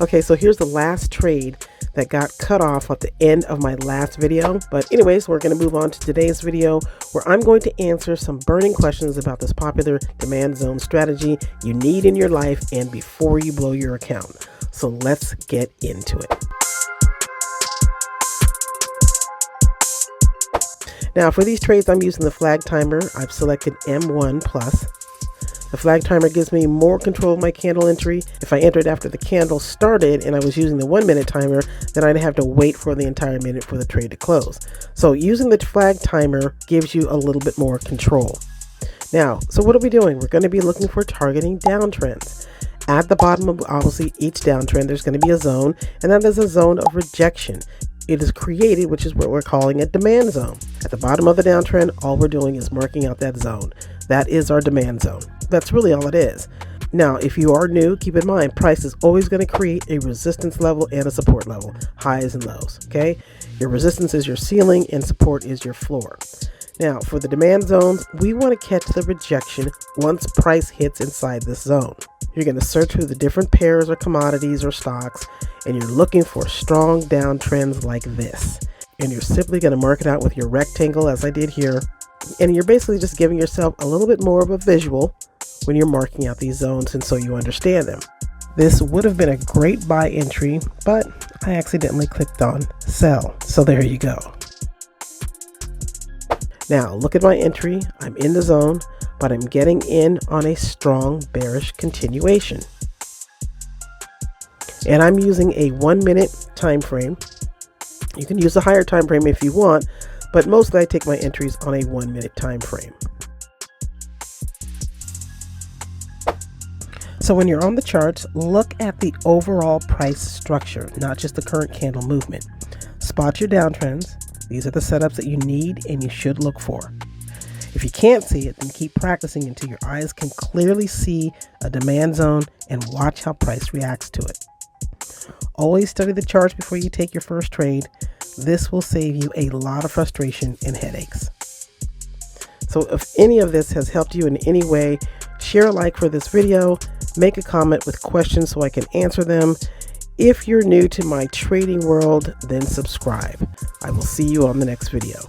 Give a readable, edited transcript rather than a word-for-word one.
Okay, so here's the last trade that got cut off at the end of my last video. But anyways, we're going to move on to today's video where I'm going to answer some burning questions about this popular demand zone strategy you need in your life and before you blow your account. So let's get into it. Now for these trades, I'm using the flag timer. I've selected M1 plus. The flag timer gives me more control of my candle entry. If I entered after the candle started and I was using the 1 minute timer, then I'd have to wait for the entire minute for the trade to close. So using the flag timer gives you a little bit more control. Now, so what are we doing? We're going to be looking for targeting downtrends. At the bottom of obviously each downtrend, there's going to be a zone, and then there's a zone of rejection. It is created, which is what we're calling a demand zone. At the bottom of the downtrend, all we're doing is marking out that zone. That is our demand zone. That's really all it is. Now, if you are new, keep in mind, price is always going to create a resistance level and a support level, highs and lows, okay? Your resistance is your ceiling and support is your floor. Now, for the demand zones, we want to catch the rejection once price hits inside this zone. You're going to search through the different pairs or commodities or stocks, and you're looking for strong downtrends like this. And you're simply going to mark it out with your rectangle as I did here. And you're basically just giving yourself a little bit more of a visual when you're marking out these zones, and so you understand them. This would have been a great buy entry, but I accidentally clicked on sell. So there you go. Now look at my entry. I'm in the zone, but I'm getting in on a strong bearish continuation. And I'm using a 1 minute time frame. You can use a higher time frame if you want, but mostly I take my entries on a 1 minute time frame. So when you're on the charts, look at the overall price structure, not just the current candle movement. Spot your downtrends. These are the setups that you need and you should look for. If you can't see it, then keep practicing until your eyes can clearly see a demand zone and watch how price reacts to it. Always study the charts before you take your first trade. This will save you a lot of frustration and headaches. So if any of this has helped you in any way, share a like for this video, make a comment with questions so I can answer them. If you're new to my trading world, then subscribe. I will see you on the next video.